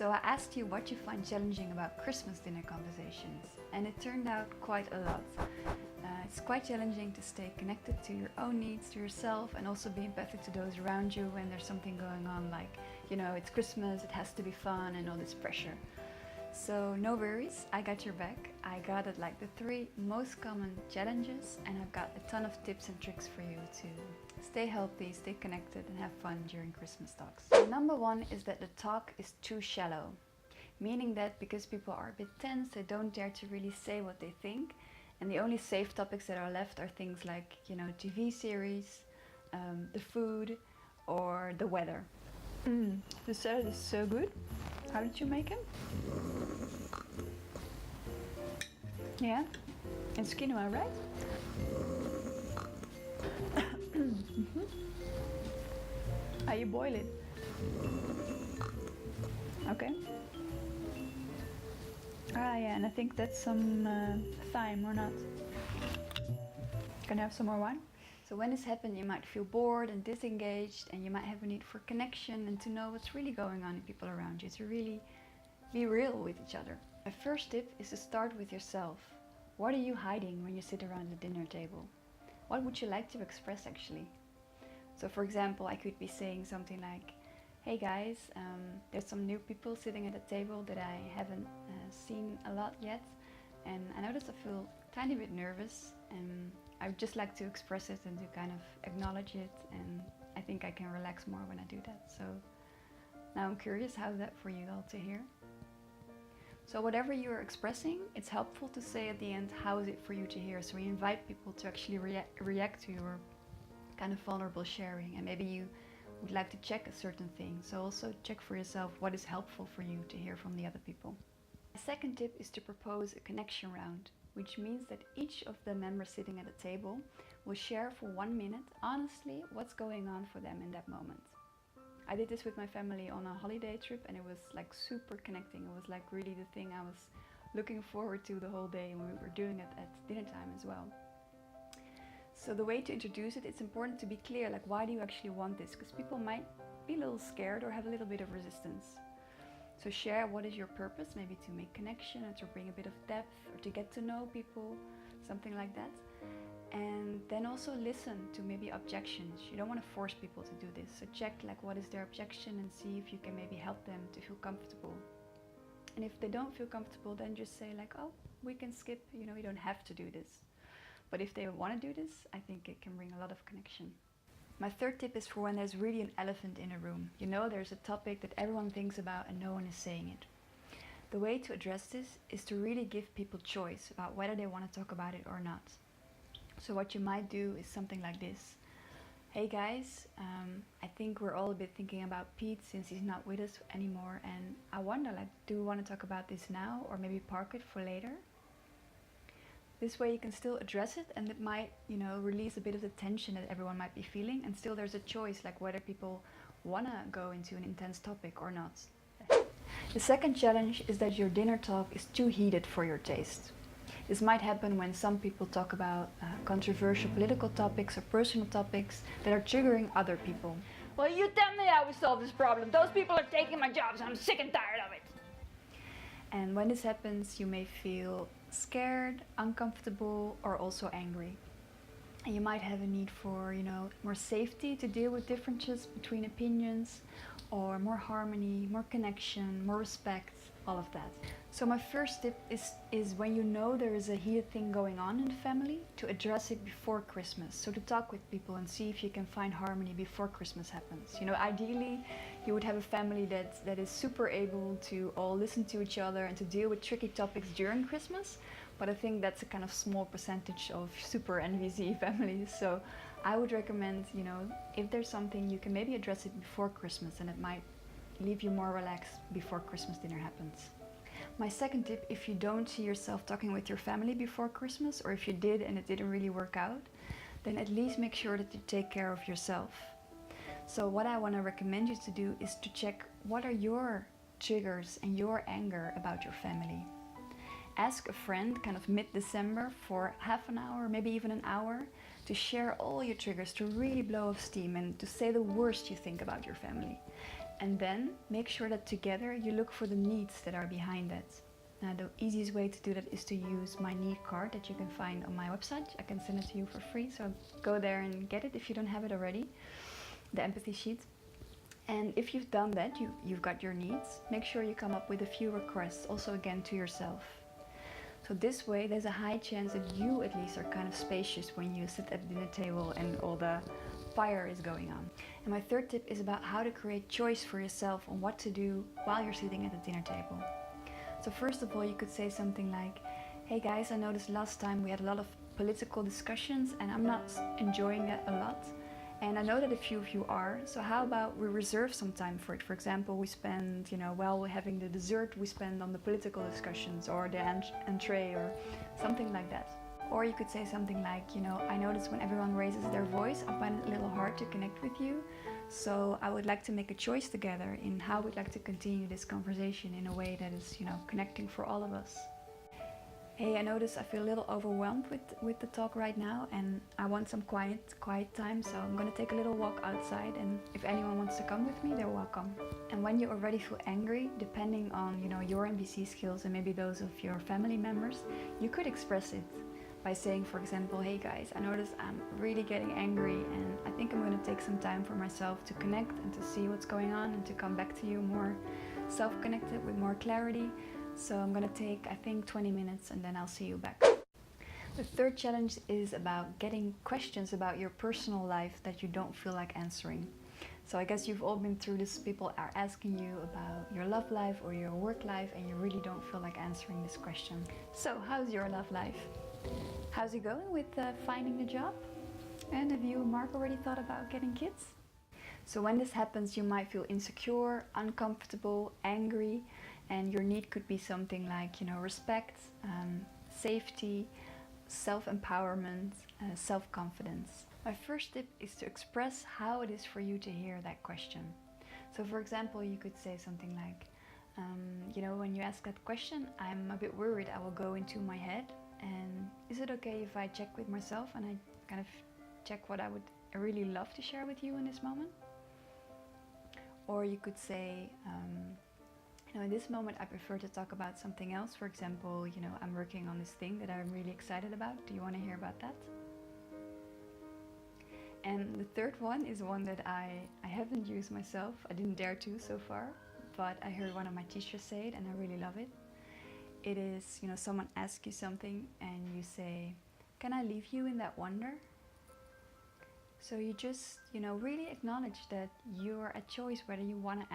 So I asked you what you find challenging about Christmas dinner conversations, and it turned out quite a lot. It's quite challenging to stay connected to your own needs, to yourself, and also be empathic to those around you when there's something going on, like, you know, it's Christmas, it has to be fun, and all this pressure. So no worries, I got your back. I gathered like the 3 most common challenges, and I've got a ton of tips and tricks for you to stay healthy, stay connected, and have fun during Christmas talks. So number 1 is that the talk is too shallow, meaning that because people are a bit tense, they don't dare to really say what they think, and the only safe topics that are left are things like, you know, TV series, the food, or the weather. The salad is so good. How did you make it? Yeah, it's quinoa, right? How you boil it? Okay. Ah, yeah, and I think that's some thyme, or not? Can I have some more wine? So when this happens, you might feel bored and disengaged, and you might have a need for connection and to know what's really going on in people around you, to really be real with each other. My first tip is to start with yourself. What are you hiding when you sit around the dinner table? What would you like to express actually? So for example, I could be saying something like, hey guys, there's some new people sitting at the table that I haven't seen a lot yet, and I notice I feel a tiny bit nervous, and I would just like to express it and to kind of acknowledge it, and I think I can relax more when I do that. So now I'm curious, how's that for you all to hear? So whatever you're expressing, it's helpful to say at the end, how is it for you to hear? So we invite people to actually react to your kind of vulnerable sharing, and maybe you would like to check a certain thing. So also check for yourself what is helpful for you to hear from the other people. The second tip is to propose a connection round, which means that each of the members sitting at a table will share for 1 minute honestly what's going on for them in that moment. I did this with my family on a holiday trip, and it was like super connecting. It was like really the thing I was looking forward to the whole day, and we were doing it at dinner time as well. So the way to introduce it, it's important to be clear, like, why do you actually want this? Because people might be a little scared or have a little bit of resistance. So share what is your purpose, maybe to make connection and to bring a bit of depth or to get to know people, something like that. And then also listen to maybe objections. You don't want to force people to do this. So check like what is their objection and see if you can maybe help them to feel comfortable. And if they don't feel comfortable, then just say like, oh, we can skip, you know, you don't have to do this. But if they want to do this, I think it can bring a lot of connection. My third tip is for when there's really an elephant in a room. You know, there's a topic that everyone thinks about and no one is saying it. The way to address this is to really give people choice about whether they want to talk about it or not. So what you might do is something like this. Hey guys, I think we're all a bit thinking about Pete since he's not with us anymore, and I wonder, like, do we want to talk about this now or maybe park it for later? This way you can still address it, and it might, you know, release a bit of the tension that everyone might be feeling, and still there's a choice, like whether people want to go into an intense topic or not. The second challenge is that your dinner talk is too heated for your taste. This might happen when some people talk about controversial political topics or personal topics that are triggering other people. Well, you tell me how we solve this problem. Those people are taking my jobs. I'm sick and tired of it. And when this happens, you may feel scared, uncomfortable, or also angry. And you might have a need for, you know, more safety to deal with differences between opinions, or more harmony, more connection, more respect, all of that. So my first tip is when you know there is a heated thing going on in the family, to address it before Christmas. So to talk with people and see if you can find harmony before Christmas happens. You know, ideally you would have a family that is super able to all listen to each other and to deal with tricky topics during Christmas. But I think that's a kind of small percentage of super NVZ families. So I would recommend, you know, if there's something, you can maybe address it before Christmas, and it might leave you more relaxed before Christmas dinner happens. My second tip, if you don't see yourself talking with your family before Christmas, or if you did and it didn't really work out, then at least make sure that you take care of yourself. So what I want to recommend you to do is to check what are your triggers and your anger about your family. Ask a friend kind of mid-December for half an hour, maybe even an hour, to share all your triggers, to really blow off steam and to say the worst you think about your family. And then make sure that together you look for the needs that are behind that. Now the easiest way to do that is to use my need card that you can find on my website. I can send it to you for free, so go there and get it if you don't have it already, the empathy sheet. And if you've done that, you've got your needs, make sure you come up with a few requests, also again to yourself. So this way there's a high chance that you at least are kind of spacious when you sit at the dinner table and all the fire is going on. And my third tip is about how to create choice for yourself on what to do while you're sitting at the dinner table. So first of all, you could say something like, hey guys, I noticed last time we had a lot of political discussions and I'm not enjoying that a lot. And I know that a few of you are, so how about we reserve some time for it? For example, we spend, while we're having the dessert, we spend on the political discussions or the entree or something like that. Or you could say something like, I notice when everyone raises their voice, I find it a little hard to connect with you. So I would like to make a choice together in how we'd like to continue this conversation in a way that is, connecting for all of us. Hey, I notice I feel a little overwhelmed with the talk right now and I want some quiet time, so I'm gonna take a little walk outside, and if anyone wants to come with me, they're welcome. And when you already feel angry, depending on, your MBC skills and maybe those of your family members, you could express it by saying, for example, hey guys, I notice I'm really getting angry and I think I'm going to take some time for myself to connect and to see what's going on and to come back to you more self-connected with more clarity. So I'm going to take, I think, 20 minutes and then I'll see you back. The third challenge is about getting questions about your personal life that you don't feel like answering. So I guess you've all been through this. People are asking you about your love life or your work life and you really don't feel like answering this question. So how's your love life? How's it going with finding a job? And have you, Mark, already thought about getting kids? So when this happens, you might feel insecure, uncomfortable, angry, and your need could be something like, respect, safety, self-empowerment, self-confidence. My first tip is to express how it is for you to hear that question. So for example, you could say something like, when you ask that question, I'm a bit worried I will go into my head. And is it okay if I check with myself and I kind of check what I would really love to share with you in this moment? Or you could say, in this moment I prefer to talk about something else. For example, I'm working on this thing that I'm really excited about. Do you want to hear about that? And the third one is one that I haven't used myself. I didn't dare to so far, but I heard one of my teachers say it and I really love it. It is, someone asks you something and you say, can I leave you in that wonder? So you just, really acknowledge that you're at choice whether you want to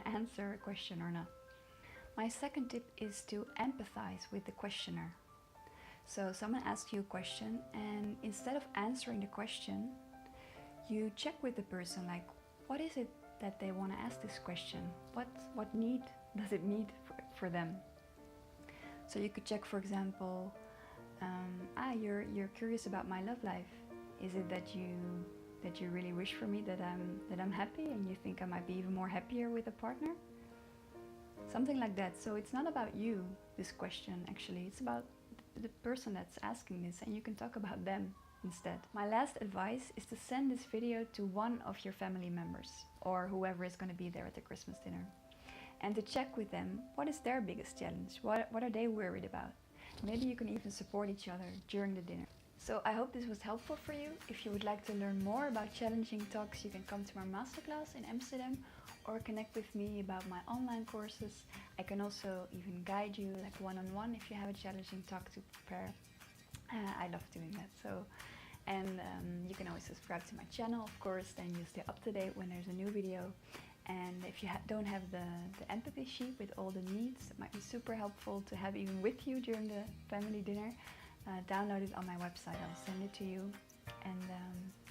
answer a question or not. My second tip is to empathize with the questioner. So someone asks you a question and instead of answering the question, you check with the person, like, what is it that they want to ask this question? What need does it need for them? So you could check, for example, you're curious about my love life. Is it that you really wish for me that I'm happy and you think I might be even more happier with a partner? Something like that. So it's not about you, this question actually. It's about the person that's asking this, and you can talk about them instead. My last advice is to send this video to one of your family members or whoever is going to be there at the Christmas dinner, and to check with them what is their biggest challenge, what are they worried about. Maybe you can even support each other during the dinner. So I hope this was helpful for you. If you would like to learn more about challenging talks, you can come to my masterclass in Amsterdam or connect with me about my online courses. I can also even guide you like one-on-one if you have a challenging talk to prepare. I love doing that. And you can always subscribe to my channel, of course, then you'll stay up to date when there's a new video. And if you don't have the empathy sheet with all the needs, it might be super helpful to have even with you during the family dinner. Download it on my website, I'll send it to you. And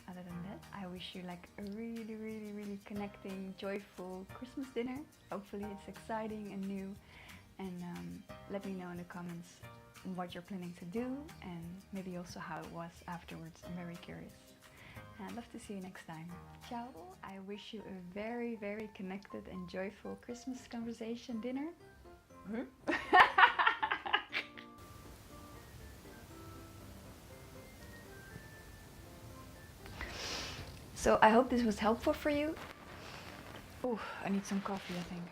other than that, I wish you like a really, really, really connecting, joyful Christmas dinner. Hopefully it's exciting and new. And let me know in the comments what you're planning to do and maybe also how it was afterwards. I'm very curious. And I'd love to see you next time. Ciao! I wish you a very, very connected and joyful Christmas conversation dinner. So I hope this was helpful for you. Ooh, I need some coffee, I think.